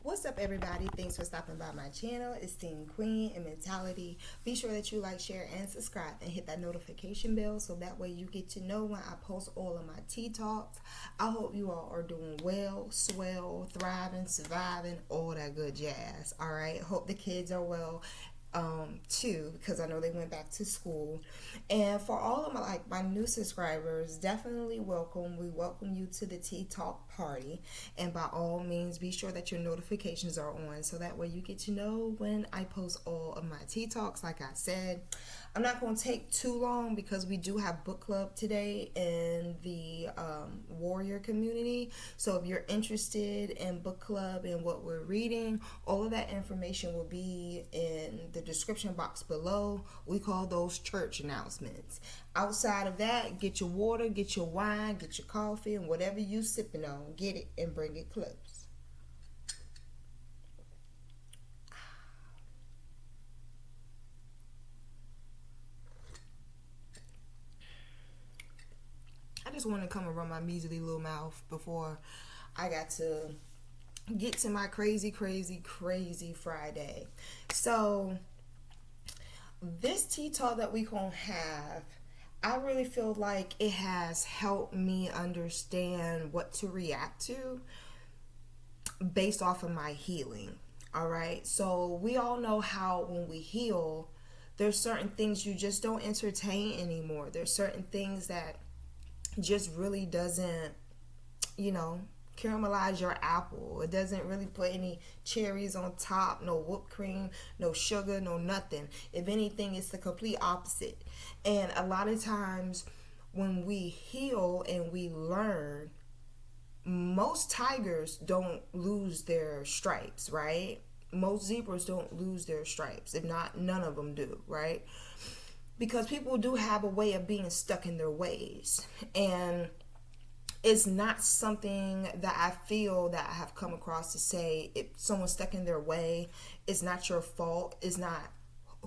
What's up, everybody? Thanks for stopping by my channel, Esteemed Queen and Mentality. Be sure that you like, share, and subscribe, and hit that notification bell so that way you get to know when I post all of my TeaTalks. I hope you all are doing well, swell, thriving, surviving, all that good jazz. All right. Hope the kids are well. Too, because I know they went back to school. And for all of my new subscribers, definitely welcome. We welcome you to the TeaTalk party, and by all means be sure that your notifications are on so that way you get to know when I post all of my TeaTalks. Like I said, I'm not going to take too long because we do have book club today in the warrior community. So if you're interested in book club and what we're reading, all of that information will be in the description box below. We call those church announcements. Outside of that, get your water, get your wine, get your coffee, and whatever you sipping on, get it and bring it close. I just want to come and run my measly little mouth before I got to get to my crazy Friday. So this tea talk that we gonna have, I really feel like it has helped me understand what to react to based off of my healing. All right. So we all know how when we heal, there's certain things you just don't entertain anymore. There's certain things that just really doesn't, caramelize your apple. It doesn't really put any cherries on top, no whipped cream, no sugar, no nothing. If anything, it's the complete opposite. And a lot of times when we heal and we learn, most tigers don't lose their stripes, right? Most zebras don't lose their stripes. If not, none of them do, right? Because people do have a way of being stuck in their ways. And it's not something that I feel that I have come across to say if someone's stuck in their way, it's not your fault. It's not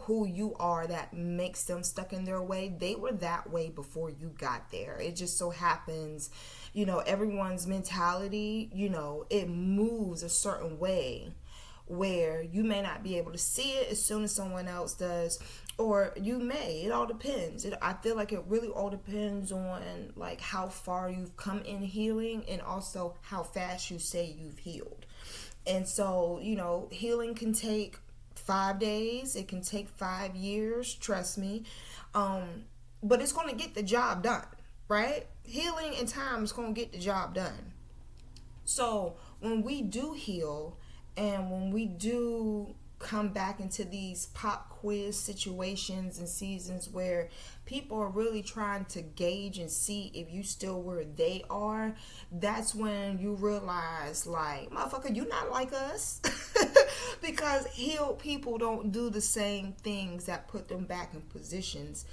who you are that makes them stuck in their way. They were that way before you got there. It just so happens, everyone's mentality, it moves a certain way where you may not be able to see it as soon as someone else does, or you may. It all depends. I feel like it really all depends on like how far you've come in healing and also how fast you say you've healed. And so, healing can take 5 days. It can take 5 years. Trust me. But it's going to get the job done, right? Healing in time is going to get the job done. So when we do heal, and when we do come back into these pop quiz situations and seasons where people are really trying to gauge and see if you still where they are, that's when you realize, like, motherfucker, you not like us. Because healed people don't do the same things that put them back in positions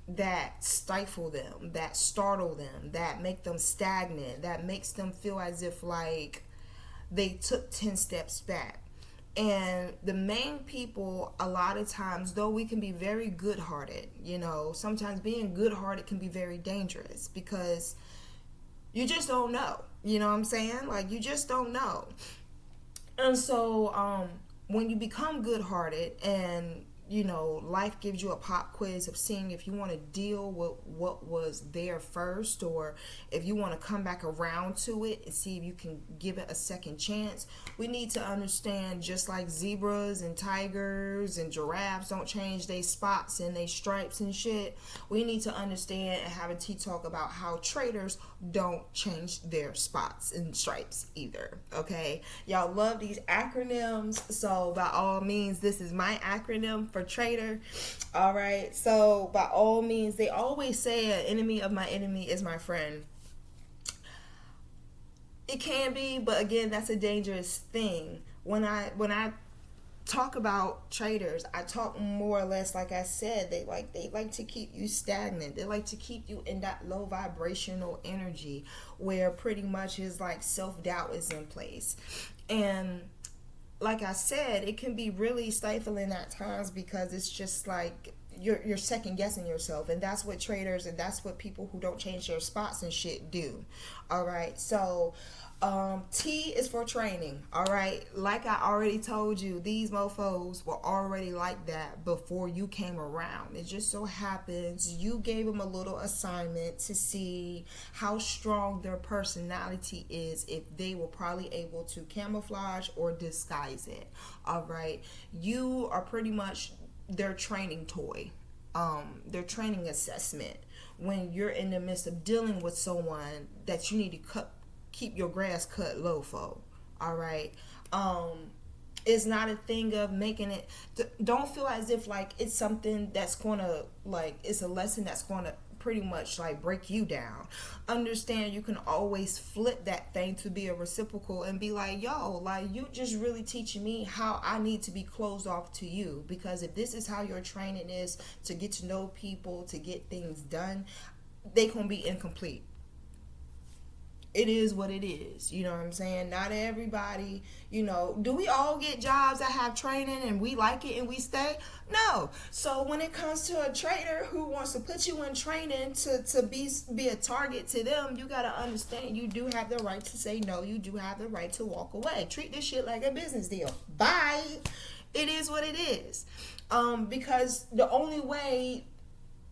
that stifle them, that startle them, that make them stagnant, that makes them feel as if like they took 10 steps back. And the main people, a lot of times, though we can be very good-hearted, sometimes being good-hearted can be very dangerous because you just don't know. You know what I'm saying? Like, you just don't know. And so when you become good-hearted and life gives you a pop quiz of seeing if you want to deal with what was there first, or if you want to come back around to it and see if you can give it a second chance. We need to understand, just like zebras and tigers and giraffes don't change their spots and their stripes and shit, we need to understand and have a tea talk about how traders don't change their spots and stripes either. Okay, y'all love these acronyms, so by all means, this is my acronym for trader. All right, so by all means, they always say an enemy of my enemy is my friend. It can be, but again, that's a dangerous thing. When I talk about traders, I talk more or less, like I said, they like to keep you stagnant. They like to keep you in that low vibrational energy where pretty much is like self-doubt is in place. And like I said, it can be really stifling at times because it's just like you're second guessing yourself, and that's what traders and that's what people who don't change their spots and shit do. All right, so T is for training. All right. Like I already told you, these mofos were already like that before you came around. It just so happens you gave them a little assignment to see how strong their personality is, if they were probably able to camouflage or disguise it. All right. You are pretty much their training toy, their training assessment when you're in the midst of dealing with someone that you need to keep your grass cut low for. All right. It's not a thing of making it, don't feel as if like it's something that's gonna, like, it's a lesson that's gonna pretty much like break you down. Understand you can always flip that thing to be a reciprocal and be like, yo, like, you just really teaching me how I need to be closed off to you, because if this is how your training is to get to know people, to get things done, they gonna be incomplete. It is what it is. You know what I'm saying? Not everybody, do we all get jobs that have training and we like it and we stay? No. So when it comes to a trader who wants to put you in training to be a target to them, you got to understand you do have the right to say no. You do have the right to walk away. Treat this shit like a business deal. Bye. It is what it is. Because the only way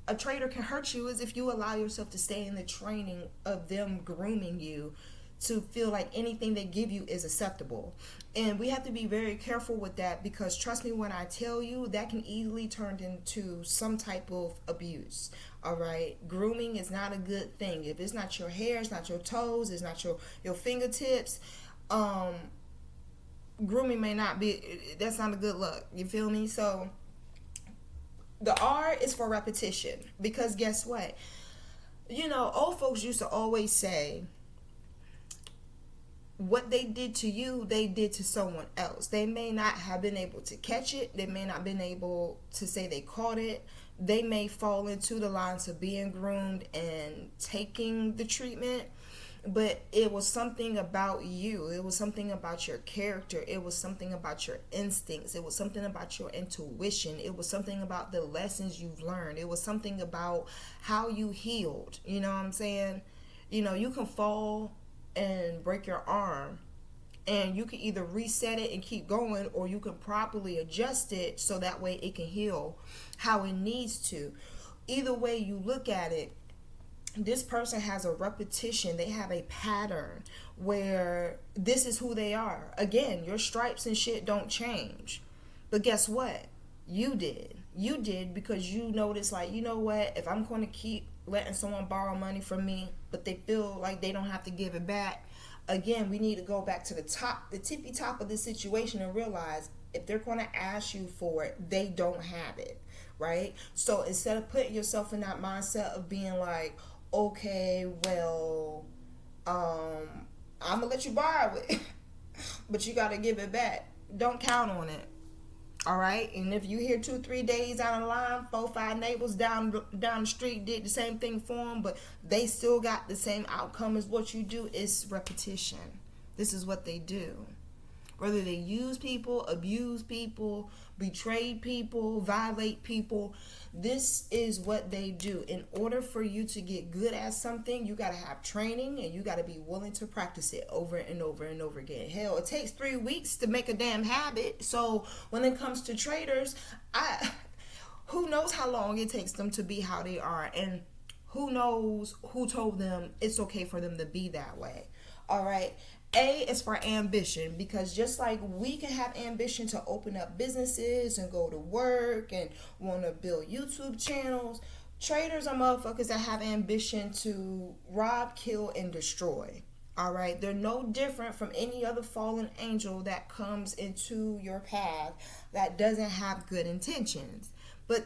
a trader can hurt you is if you allow yourself to stay in the training of them grooming you to feel like anything they give you is acceptable. And we have to be very careful with that, because trust me when I tell you, that can easily turn into some type of abuse. All right. Grooming is not a good thing. If it's not your hair, it's not your toes, it's not your fingertips, grooming may not be, that's not a good look. You feel me? So the R is for repetition, because guess what? Old folks used to always say, what they did to you, they did to someone else. They may not have been able to catch it. They may not have been able to say they caught it. They may fall into the lines of being groomed and taking the treatment. But it was something about you. It was something about your character. It was something about your instincts. It was something about your intuition. It was something about the lessons you've learned. It was something about how you healed. You know what I'm saying? You can fall and break your arm, and you can either reset it and keep going, or you can properly adjust it so that way it can heal how it needs to. Either way you look at it, this person has a repetition. They have a pattern where this is who they are. Again, your stripes and shit don't change. But guess what? You did. You did, because you noticed, like, you know what? If I'm going to keep letting someone borrow money from me, but they feel like they don't have to give it back, again, we need to go back to the tippy top of the situation and realize if they're going to ask you for it, they don't have it, right? So instead of putting yourself in that mindset of being like, okay, well, I'm gonna let you borrow it, but you gotta give it back. Don't count on it. All right. And if you hear 2-3 days down the line, 4-5 neighbors down the street did the same thing for them, but they still got the same outcome as what you do, it's repetition. This is what they do. Whether they use people, abuse people, betray people, violate people, this is what they do. In order for you to get good at something, you got to have training, and you got to be willing to practice it over and over and over again. Hell, it takes 3 weeks to make a damn habit. So when it comes to traders, who knows how long it takes them to be how they are, and who knows who told them it's okay for them to be that way. All right. A is for ambition, because just like we can have ambition to open up businesses and go to work and want to build YouTube channels, traders are motherfuckers that have ambition to rob, kill, and destroy. All right. They're no different from any other fallen angel that comes into your path that doesn't have good intentions. But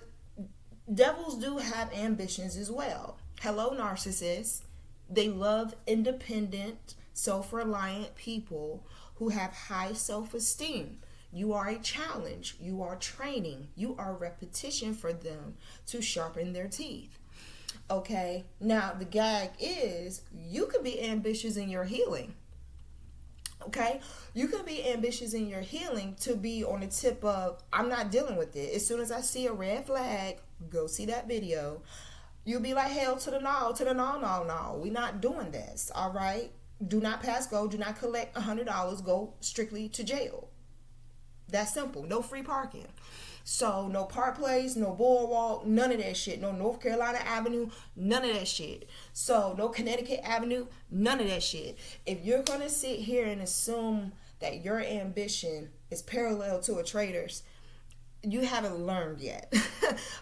devils do have ambitions as well. Hello, narcissists. They love independent, self-reliant people who have high self-esteem. You are a challenge. You are training. You are repetition for them to sharpen their teeth. Okay? Now, the gag is you could be ambitious in your healing. Okay? You can be ambitious in your healing to be on the tip of, I'm not dealing with it. As soon as I see a red flag, go see that video. You'll be like, hell to the no, to the no. We're not doing this. All right? Do not pass go. Do not collect $100. Go strictly to jail. That's simple. No free parking. So no Park Place, no Boardwalk, none of that shit. No North Carolina Avenue, none of that shit. So no Connecticut Avenue, none of that shit. If you're going to sit here and assume that your ambition is parallel to a trader's, you haven't learned yet.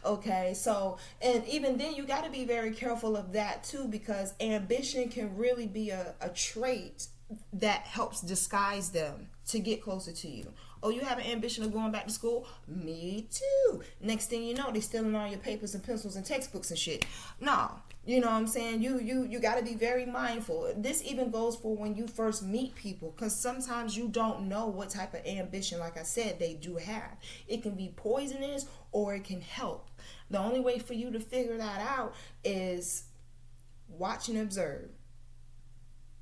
Okay, so, and even then you got to be very careful of that too, because ambition can really be a trait that helps disguise them to get closer to you. Oh, you have an ambition of going back to school? Me too. Next thing you know, they stealing all your papers and pencils and textbooks and shit. No, you know what I'm saying? You got to be very mindful. This even goes for when you first meet people, because sometimes you don't know what type of ambition, like I said, they do have. It can be poisonous or it can help. The only way for you to figure that out is watch and observe.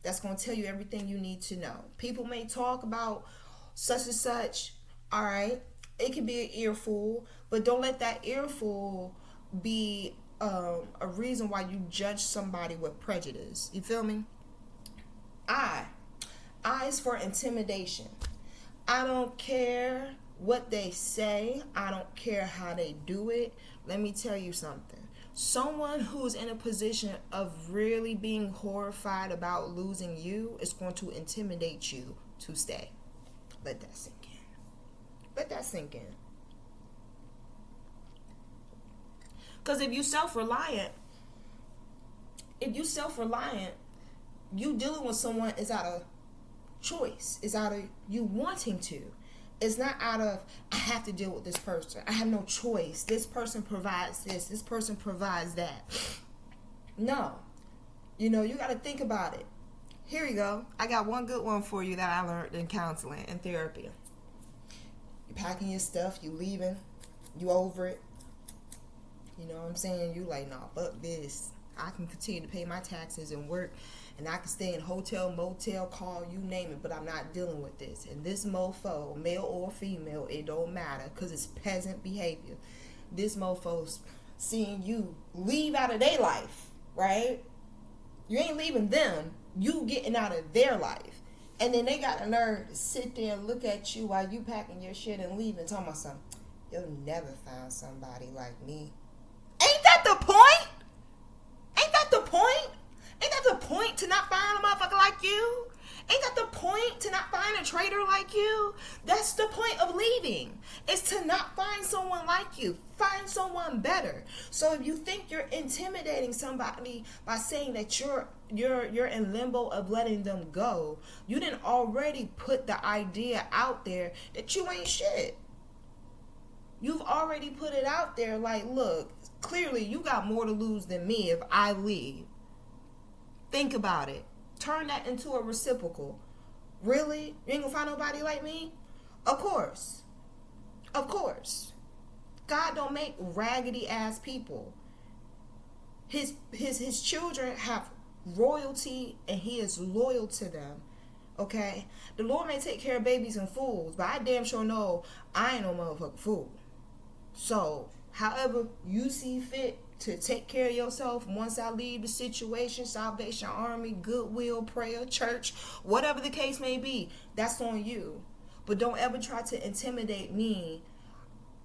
That's going to tell you everything you need to know. People may talk about such and such, all right? It can be an earful, but don't let that earful be a reason why you judge somebody with prejudice. You feel me? I is for intimidation. I don't care what they say. I don't care how they do it. Let me tell you something. Someone who's in a position of really being horrified about losing you is going to intimidate you to stay. Let that sink in. Let that sink in. Because if you self-reliant, you dealing with someone is out of choice. It's out of you wanting to. It's not out of, I have to deal with this person. I have no choice. This person provides this. This person provides that. No. You know, you got to think about it. Here you go. I got one good one for you that I learned in counseling and therapy. You packing your stuff. You leaving. You over it. You know what I'm saying? You like, nah, fuck this. I can continue to pay my taxes and work, and I can stay in hotel, motel, call, you name it, but I'm not dealing with this. And this mofo, male or female, it don't matter, because it's peasant behavior. This mofo's seeing you leave out of their life, right? You ain't leaving them. You getting out of their life. And then they got the nerve to sit there and look at you while you packing your shit and leaving, talking about something. You'll never find somebody like me. Ain't that the point? Ain't that the point? Ain't that the point to not find a motherfucker like you? Ain't that the point to not find a trader like you? That's the point of leaving. Is to not find someone like you. Find someone better. So if you think you're intimidating somebody by saying that you're in limbo of letting them go, you didn't already put the idea out there that you ain't shit. You've already put it out there like, look, clearly you got more to lose than me if I leave. Think about it. Turn that into a reciprocal. Really? You ain't gonna find nobody like me? Of course. Of course. God don't make raggedy ass people. His children have royalty and he is loyal to them. Okay? The Lord may take care of babies and fools, but I damn sure know I ain't no motherfucking fool. So, however you see fit to take care of yourself once I leave the situation, Salvation Army, Goodwill, prayer, church, whatever the case may be, that's on you. But don't ever try to intimidate me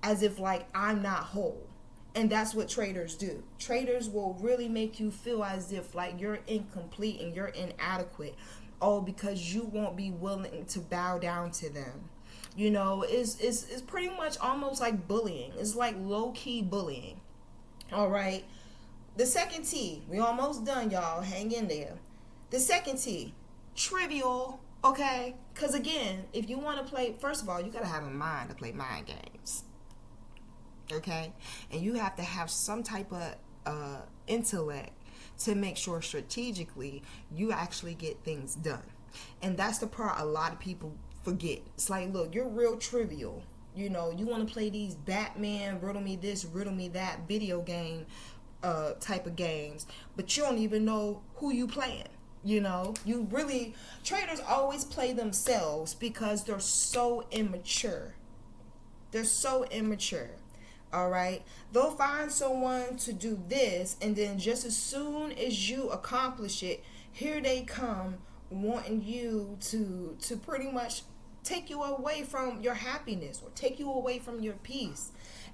as if like I'm not whole. And that's what traders do. Traders will really make you feel as if like you're incomplete and you're inadequate. Oh, because you won't be willing to bow down to them. You know, it's pretty much almost like bullying. It's like low-key bullying. All right. The second T. We almost done, y'all. Hang in there. The second T. Trivial. Okay? Because, again, if you want to play... First of all, you got to have a mind to play mind games. Okay? And you have to have some type of intellect to make sure strategically you actually get things done. And that's the part a lot of people forget. It's like, look, you're real trivial. You know, you want to play these Batman, riddle me this, riddle me that video game type of games, but you don't even know who you playing. You know, you really, traders always play themselves because they're so immature. They're so immature. All right. They'll find someone to do this, and then just as soon as you accomplish it, here they come wanting you to pretty much take you away from your happiness or take you away from your peace.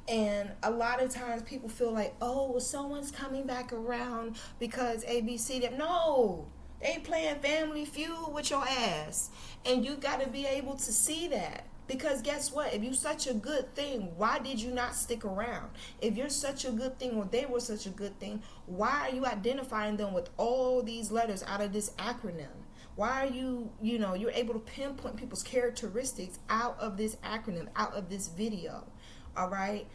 And a lot of times people feel like, oh, well, someone's coming back around because ABC. No, they playing Family Feud with your ass. And you got to be able to see that. Because guess what? If you're such a good thing, why did you not stick around? If you're such a good thing, or they were such a good thing, why are you identifying them with all these letters out of this acronym? Why are you're able to pinpoint people's characteristics out of this acronym, out of this video? All right?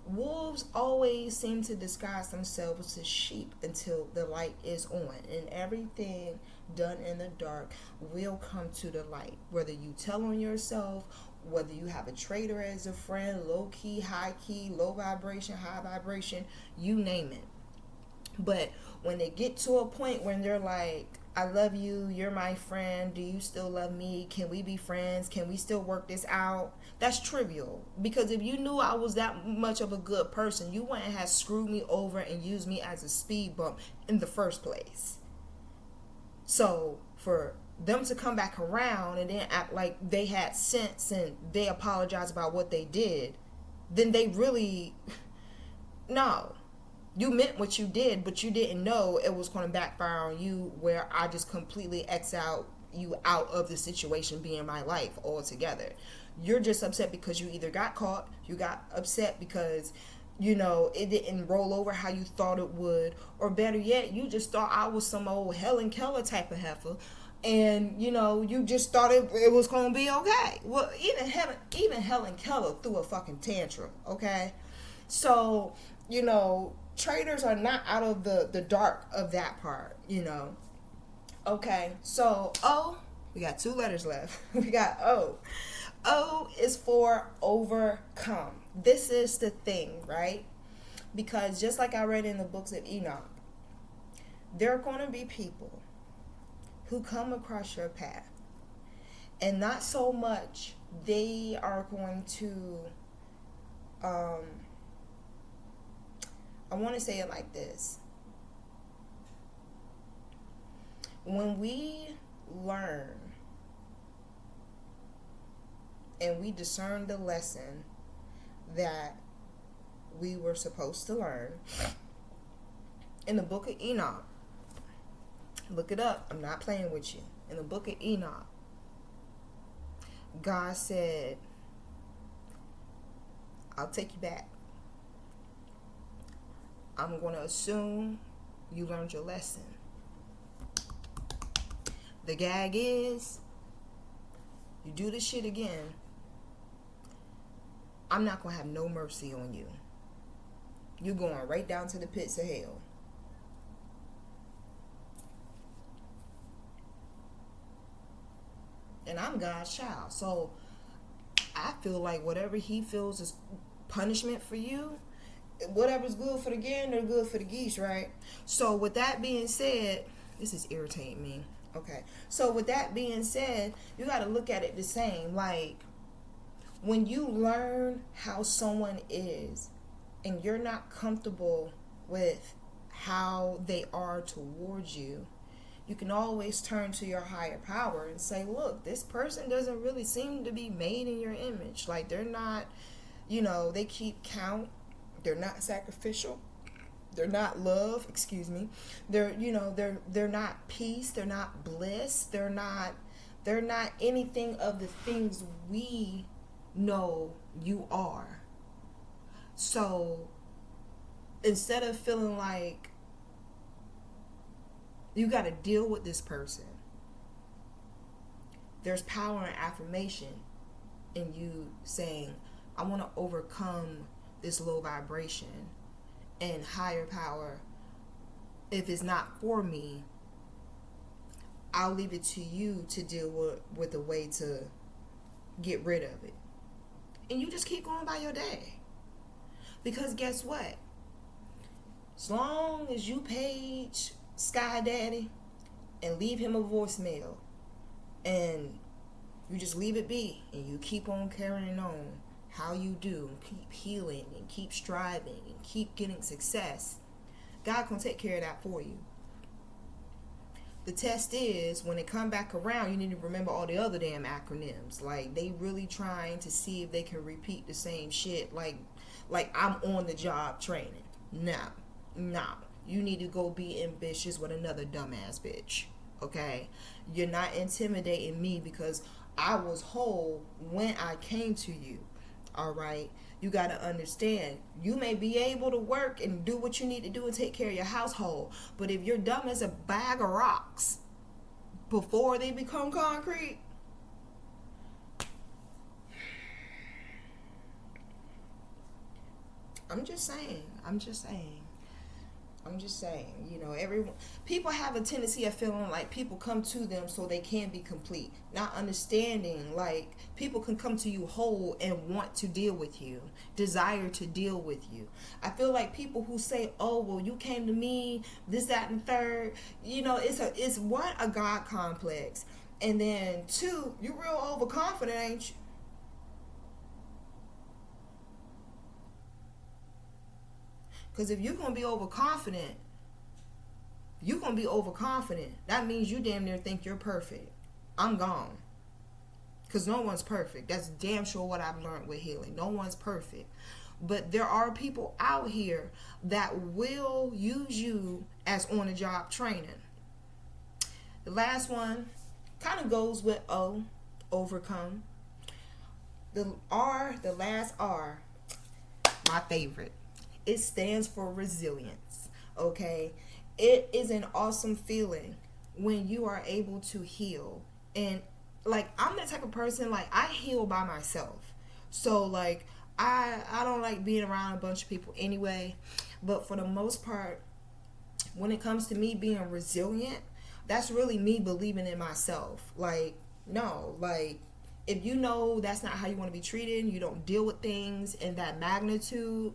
Wolves always seem to disguise themselves as sheep until the light is on. And everything done in the dark will come to the light. Whether you tell on yourself, whether you have a traitor as a friend, low key, high key, low vibration, high vibration, you name it. But when they get to a point when they're like, I love you, you're my friend, do you still love me? Can we be friends? Can we still work this out? That's trivial. Because if you knew I was that much of a good person, you wouldn't have screwed me over and used me as a speed bump in the first place. So for them to come back around and then act like they had sense and they apologize about what they did, then they really, no. You meant what you did, but you didn't know it was going to backfire on you, where I just completely X out you out of the situation being my life altogether. You're just upset because you either got caught, you got upset because, it didn't roll over how you thought it would, or better yet, you just thought I was some old Helen Keller type of heifer, and, you just thought it was going to be okay. Well, even Helen Keller threw a fucking tantrum, okay? So, traders are not out of the dark of that part, Okay, so O, we got 2 letters left. We got O. O is for overcome. This is the thing, right? Because just like I read in the books of Enoch, there are going to be people who come across your path, and not so much they are going to, I want to say it like this. When we learn and we discern the lesson that we were supposed to learn, in the book of Enoch, look it up, I'm not playing with you. In the book of Enoch, God said, I'll take you back. I'm going to assume you learned your lesson. The gag is, you do this shit again, I'm not going to have no mercy on you. You're going right down to the pits of hell. And I'm God's child. So I feel like whatever he feels is punishment for you, whatever's good for the gander, good for the geese, right? So with that being said, this is irritating me. Okay. So with that being said, you got to look at it the same. Like, when you learn how someone is and you're not comfortable with how they are towards you, you can always turn to your higher power and say, look, this person doesn't really seem to be made in your image. Like, they're not, they keep count. They're not sacrificial. They're not love, excuse me. They're not peace. They're not bliss. They're not anything of the things we know you are. So instead of feeling like you got to deal with this person, there's power in affirmation in you saying, I want to overcome this low vibration, and higher power, if it's not for me, I'll leave it to you to deal with a way to get rid of it. And you just keep going by your day. Because guess what? As long as you page Sky Daddy and leave him a voicemail, and you just leave it be, and you keep on carrying on how you do, keep healing and keep striving and keep getting success, God can take care of that for you. The test is when it come back around, you need to remember all the other damn acronyms. Like they really trying to see if they can repeat the same shit. Like I'm on the job training. No. You need to go be ambitious with another dumbass bitch. Okay? You're not intimidating me because I was whole when I came to you. All right? You got to understand, you may be able to work and do what you need to do and take care of your household. But if you're dumb as a bag of rocks before they become concrete, I'm just saying, you know, people have a tendency of feeling like people come to them so they can be complete, not understanding like people can come to you whole and want to deal with you, desire to deal with you. I feel like people who say, oh, well, you came to me, this, that, and third, you know, it's one, a God complex, and then two, you're real overconfident, ain't you? Because if you're going to be overconfident, that means you damn near think you're perfect. I'm gone. Because no one's perfect. That's damn sure what I've learned with healing. No one's perfect. But there are people out here that will use you as on-the-job training. The last one kind of goes with O, overcome. The R, the last R, my favorite. It stands for resilience, okay? It is an awesome feeling when you are able to heal. And, like, I'm the type of person, like, I heal by myself. So, like, I don't like being around a bunch of people anyway. But for the most part, when it comes to me being resilient, that's really me believing in myself. Like, no, like, if you know that's not how you want to be treated, you don't deal with things in that magnitude,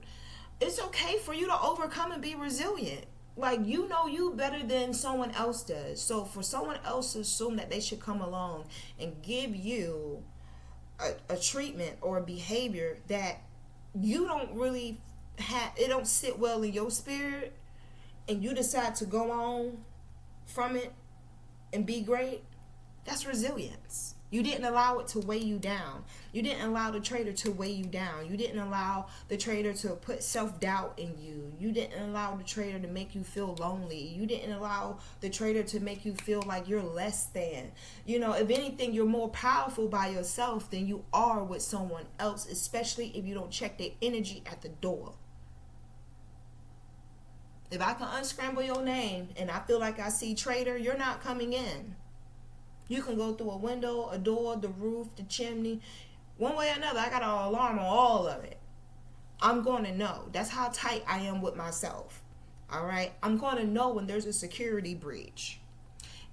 it's okay for you to overcome and be resilient. Like, you know you better than someone else does. So for someone else to assume that they should come along and give you a treatment or a behavior that you don't really have, it don't sit well in your spirit, and you decide to go on from it and be great, that's resilience. You didn't allow it to weigh you down. You didn't allow the traitor to weigh you down. You didn't allow the traitor to put self-doubt in you. You didn't allow the traitor to make you feel lonely. You didn't allow the traitor to make you feel like you're less than. You know, if anything, you're more powerful by yourself than you are with someone else, especially if you don't check their energy at the door. If I can unscramble your name and I feel like I see traitor, you're not coming in. You can go through a window, a door, the roof, the chimney. One way or another, I got an alarm on all of it. I'm going to know. That's how tight I am with myself. All right? I'm going to know when there's a security breach.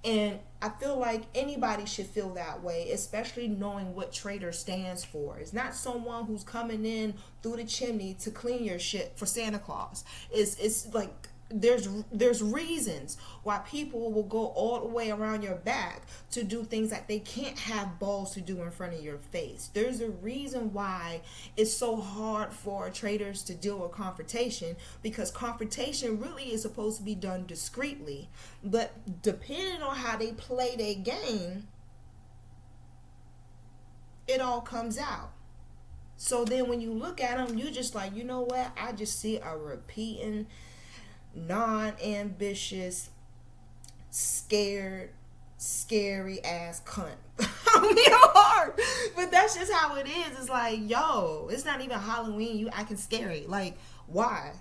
And I feel like anybody should feel that way, especially knowing what traitor stands for. It's not someone who's coming in through the chimney to clean your shit for Santa Claus. It's like there's reasons why people will go all the way around your back to do things that they can't have balls to do in front of your face. There's a reason why it's so hard for traders to deal with confrontation, because confrontation really is supposed to be done discreetly, but depending on how they play their game, it all comes out. So then when you look at them, you just like, you know what, I just see a repeating non-ambitious, scared, scary ass cunt. I mean, hard, but that's just how it is. It's like, yo, it's not even Halloween, you acting scary. Like, why?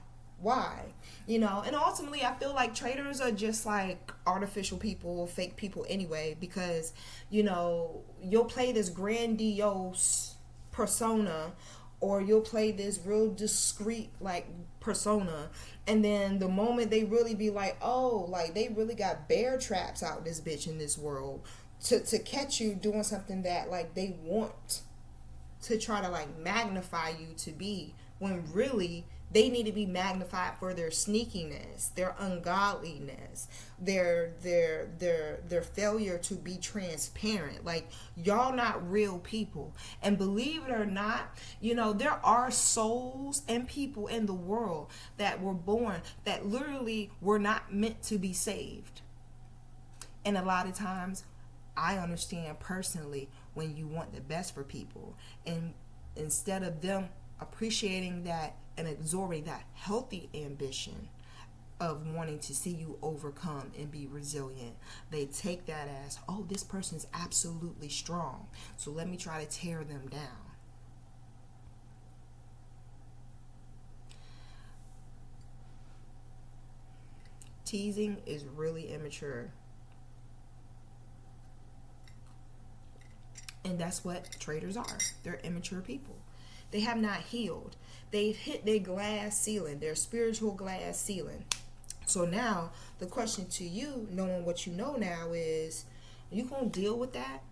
You know, and ultimately I feel like traders are just like artificial people, fake people anyway, because, you know, you'll play this grandiose persona, or you'll play this real discreet like persona, and then the moment they really be like, oh, like they really got bear traps out this bitch in this world to catch you doing something that like they want to try to like magnify you to be, when really they need to be magnified for their sneakiness, their ungodliness, their failure to be transparent. Like, y'all not real people. And believe it or not, you know, there are souls and people in the world that were born that literally were not meant to be saved. And a lot of times, I understand personally when you want the best for people, and instead of them appreciating that and absorbing that healthy ambition of wanting to see you overcome and be resilient, they take that as, oh, this person's absolutely strong, so let me try to tear them down. Teasing is really immature. And that's what traders are. They're immature people. They have not healed. They've hit their glass ceiling, their spiritual glass ceiling. So now the question to you, knowing what you know now, is you gonna deal with that?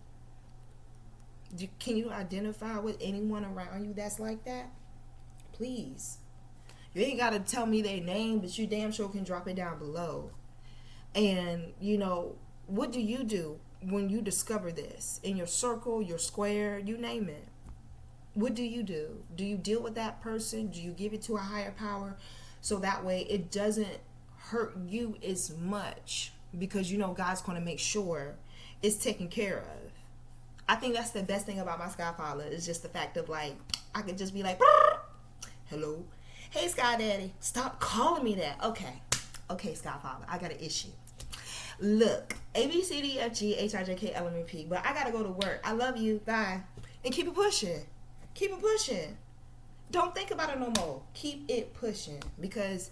Can you identify with anyone around you that's like that? Please. You ain't gotta tell me their name, but you damn sure can drop it down below. And what do you do when you discover this in your circle, your square, you name it? What do you do? Do you deal with that person? Do you give it to a higher power so that way it doesn't hurt you as much, because God's going to make sure it's taken care of? I think that's the best thing about my Sky Father, is just the fact of, like, I could just be like, hello, hey Sky Daddy, stop calling me that. Okay, Sky Father, I got an issue. Look, ABCDFGHIJKLMNP, but I gotta go to work. I love you. Bye. And keep it pushing. Keep it pushing. Don't think about it no more. Keep it pushing, because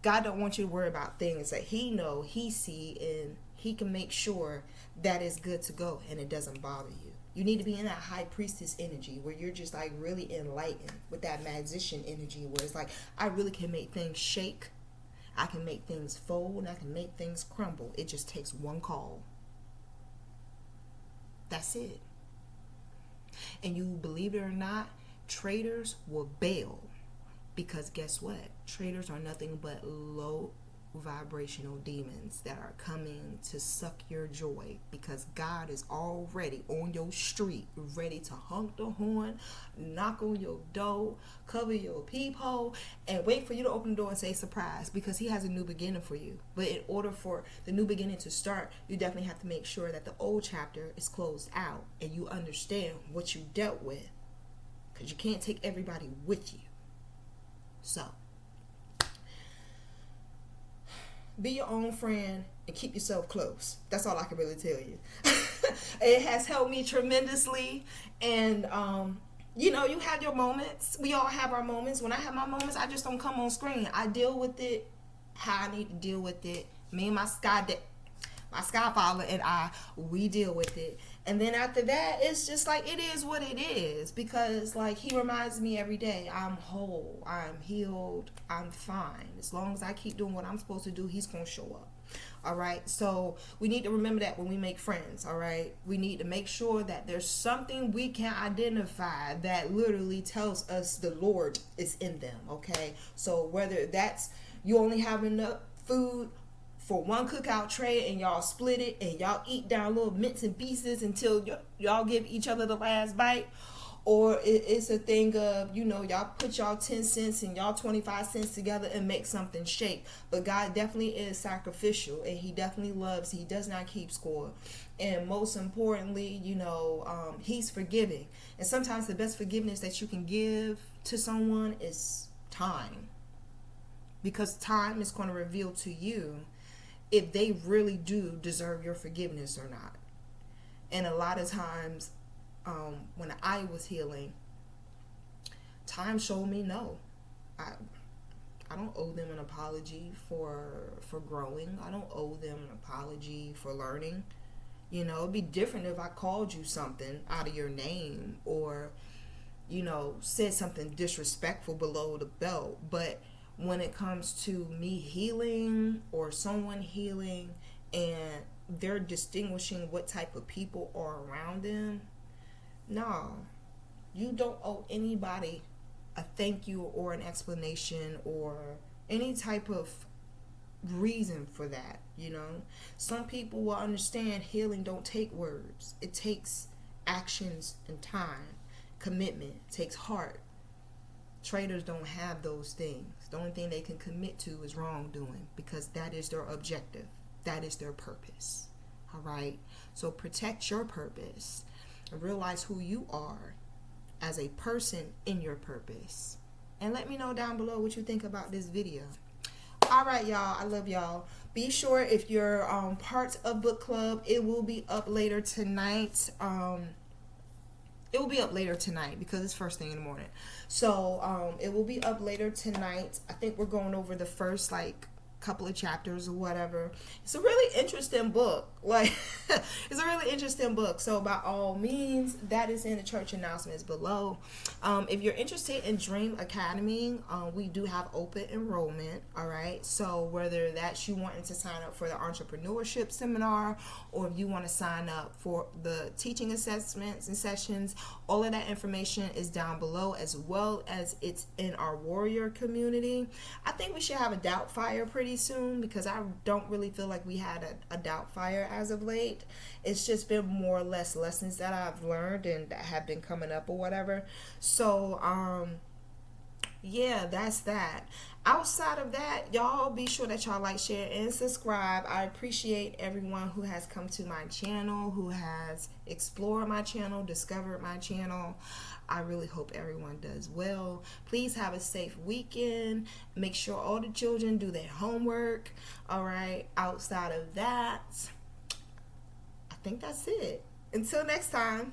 God don't want you to worry about things that He know, He see, and He can make sure that it's good to go and it doesn't bother you. You need to be in that high priestess energy where you're just like really enlightened, with that magician energy where it's like, I really can make things shake. I can make things fold. I can make things crumble. It just takes one call. That's it. And you believe it or not, traders will bail, because guess what? Traders are nothing but low vibrational demons that are coming to suck your joy, because God is already on your street, ready to honk the horn, knock on your door, cover your peephole, and wait for you to open the door and say surprise, because He has a new beginning for you. But in order for the new beginning to start, you definitely have to make sure that the old chapter is closed out and you understand what you dealt with, because you can't take everybody with you. So be your own friend and keep yourself close. That's all I can really tell you. It has helped me tremendously. And, you have your moments. We all have our moments. When I have my moments, I just don't come on screen. I deal with it how I need to deal with it. Me and my Sky Father and we deal with it. And then after that, it's just like, it is what it is, because like He reminds me every day, I'm whole, I'm healed, I'm fine. As long as I keep doing what I'm supposed to do, He's gonna show up. All right, so we need to remember that when we make friends. All right, we need to make sure that there's something we can identify that literally tells us the Lord is in them. Okay, so whether that's you only have enough food for one cookout tray and y'all split it and y'all eat down little bits and pieces until y'all give each other the last bite, or it's a thing of y'all put y'all 10 cents and y'all 25 cents together and make something shake. But God definitely is sacrificial, and He definitely loves. He does not keep score, and most importantly, He's forgiving. And sometimes the best forgiveness that you can give to someone is time, because time is going to reveal to you if they really do deserve your forgiveness or not. And a lot of times, when I was healing, time showed me no. I don't owe them an apology for growing. I don't owe them an apology for learning. It'd be different if I called you something out of your name, or said something disrespectful below the belt. But when it comes to me healing or someone healing, and they're distinguishing what type of people are around them, no, you don't owe anybody a thank you or an explanation or any type of reason for that. Some people will understand healing don't take words. It takes actions and time, commitment. It takes heart. Traders don't have those things. The only thing they can commit to is wrongdoing, because that is their objective. That is their purpose. All right. So protect your purpose and realize who you are as a person in your purpose. And let me know down below what you think about this video. All right, y'all. I love y'all. Be sure if you're part of book club, it will be up later tonight. It will be up later tonight because it's first thing in the morning. So it will be up later tonight. I think we're going over the first couple of chapters or whatever. It's a really interesting book. It's a really interesting book. So by all means, that is in the church announcements below. If you're interested in Dream Academy, we do have open enrollment. All right. So whether that's you wanting to sign up for the entrepreneurship seminar, or if you want to sign up for the teaching assessments and sessions, all of that information is down below, as well as it's in our warrior community. I think we should have a doubt fire pretty soon, because I don't really feel like we had a doubt fire as of late. It's just been more or less lessons that I've learned and that have been coming up or whatever. So yeah, that's that. Outside of that, y'all be sure that y'all like, share, and subscribe. I appreciate everyone who has come to my channel, who has explored my channel, discovered my channel. I really hope everyone does well. Please have a safe weekend. Make sure all the children do their homework. All right. Outside of that, I think that's it. Until next time.